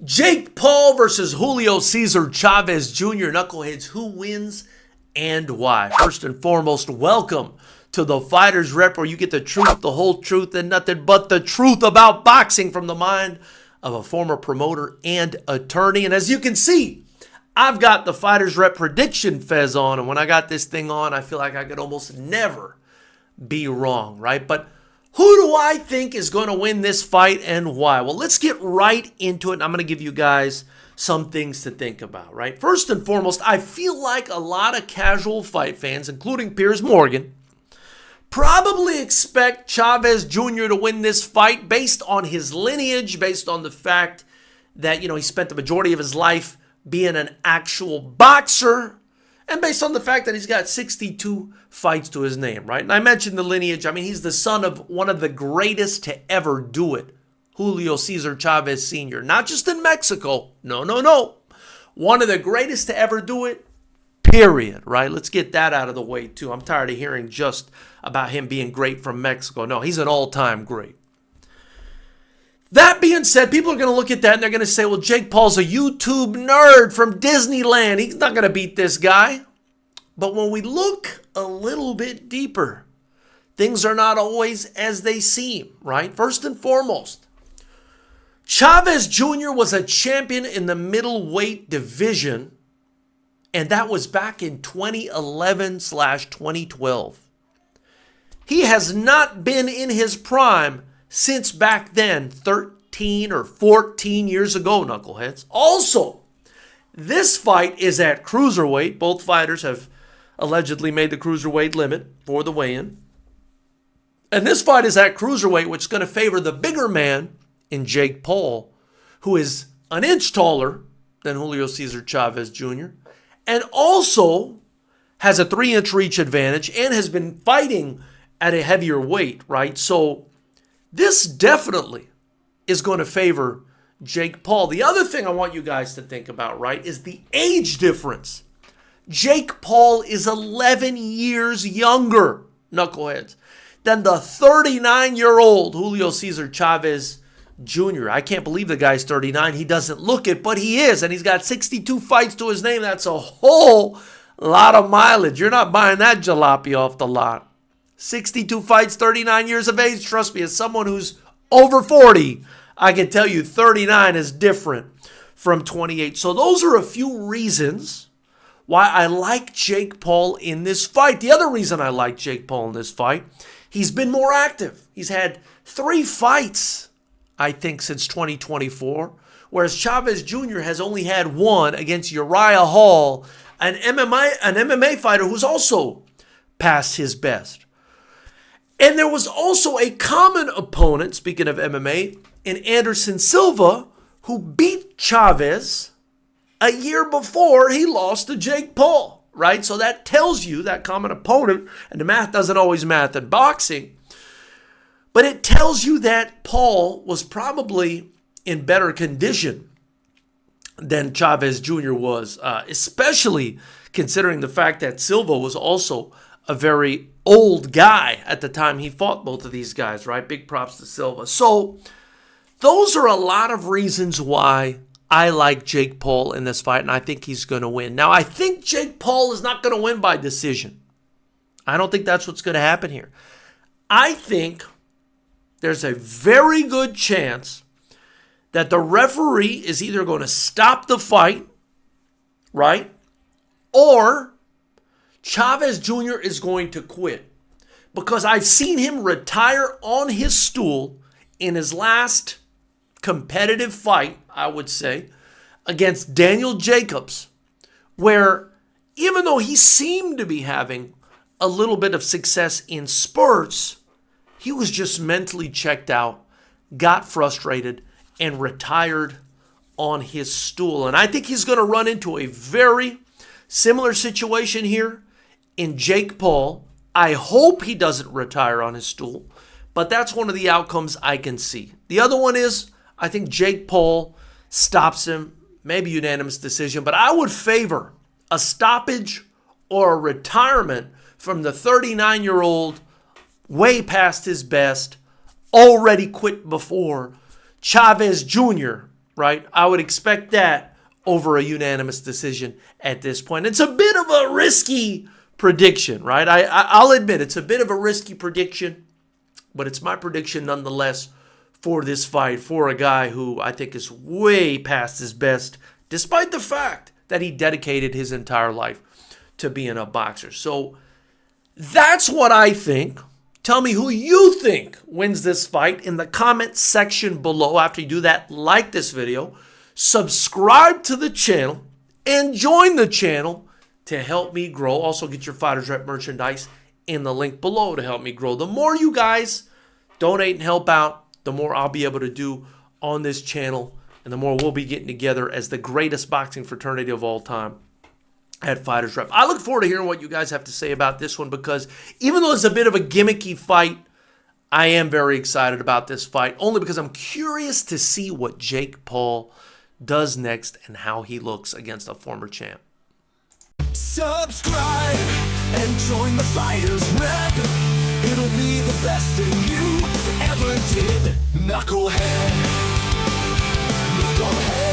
Jake Paul versus Julio Cesar Chavez Jr. Knuckleheads, who wins and why? First and foremost, welcome to the Fighters Rep, where you get the truth, the whole truth, and nothing but the truth about boxing from the mind of a former promoter and attorney. And as you can see, I've got the Fighters Rep prediction fez on, and when I got this thing on, I feel like I could almost never be wrong, right? But who do I think is going to win this fight and why? Well, let's get right into it, and I'm going to give you guys some things to think about, right? First and foremost, I feel like a lot of casual fight fans, including Piers Morgan, probably expect Chavez Jr. to win this fight based on his lineage, based on the fact that, he spent the majority of his life being an actual boxer, and based on the fact that he's got 62 fights to his name, right? And I mentioned the lineage. I mean, he's the son of one of the greatest to ever do it, Julio Cesar Chavez Sr. Not just in Mexico. No. One of the greatest to ever do it, period, right? Let's get that out of the way, too. I'm tired of hearing just about him being great from Mexico. No, he's an all-time great. That being said, people are going to look at that and they're going to say, well, Jake Paul's a YouTube nerd from Disneyland. He's not going to beat this guy. But when we look a little bit deeper, things are not always as they seem, right? First and foremost, Chavez Jr. was a champion in the middleweight division, and that was back in 2011/2012. He has not been in his prime since back then, 13 or 14 years ago, knuckleheads. Also, this fight is at cruiserweight. Both fighters have allegedly made the cruiserweight limit for the weigh-in. And this fight is at cruiserweight, which is going to favor the bigger man in Jake Paul, who is an inch taller than Julio Cesar Chavez Jr., and also has a 3-inch reach advantage and has been fighting at a heavier weight, right? So this definitely is going to favor Jake Paul. The other thing I want you guys to think about, right, is the age difference. Jake Paul is 11 years younger, knuckleheads, than the 39-year-old Julio Cesar Chavez Jr. I can't believe the guy's 39. He doesn't look it, but he is, and he's got 62 fights to his name. That's a whole lot of mileage. You're not buying that jalopy off the lot. 62 fights, 39 years of age. Trust me, as someone who's over 40, I can tell you 39 is different from 28. So those are a few reasons why I like Jake Paul in this fight. The other reason I like Jake Paul in this fight, he's been more active. He's had 3 fights, I think, since 2024, whereas Chavez Jr. has only had 1 against Uriah Hall, an MMA fighter who's also past his best. And there was also a common opponent, speaking of MMA, in Anderson Silva, who beat Chavez a year before he lost to Jake Paul, right? So that tells you, that common opponent, and the math doesn't always math in boxing, but it tells you that Paul was probably in better condition than Chavez Jr. was, especially considering the fact that Silva was also a very old guy at the time he fought both of these guys, right? Big props to Silva. So those are a lot of reasons why I like Jake Paul in this fight, and I think he's going to win. Now, I think Jake Paul is not going to win by decision. I don't think that's what's going to happen here. I think there's a very good chance that the referee is either going to stop the fight, right? Or Chavez Jr. is going to quit, because I've seen him retire on his stool in his last competitive fight, I would say, against Daniel Jacobs, where even though he seemed to be having a little bit of success in spurts, he was just mentally checked out, got frustrated, and retired on his stool. And I think he's going to run into a very similar situation here in Jake Paul. I hope he doesn't retire on his stool, but that's one of the outcomes I can see. The other one is, I think Jake Paul stops him, maybe unanimous decision, but I would favor a stoppage or a retirement from the 39-year-old, way past his best, already quit before, Chavez Jr., right? I would expect that over a unanimous decision at this point. It's a bit of a risky prediction, right? I'll admit it's a bit of a risky prediction, but it's my prediction nonetheless for this fight, for a guy who I think is way past his best, despite the fact that he dedicated his entire life to being a boxer. So that's what I think. Tell me who you think wins this fight in the comment section below. After you do that, like this video, subscribe to the channel, and join the channel to help me grow. Also, get your Fighters Rep merchandise in the link below to help me grow. The more you guys donate and help out, the more I'll be able to do on this channel, and the more we'll be getting together as the greatest boxing fraternity of all time at Fighters Rep. I look forward to hearing what you guys have to say about this one, because even though it's a bit of a gimmicky fight, I am very excited about this fight, only because I'm curious to see what Jake Paul does next and how he looks against a former champ. Subscribe and join the Fighters Rep. It'll be the best thing you ever did, knucklehead. Knucklehead.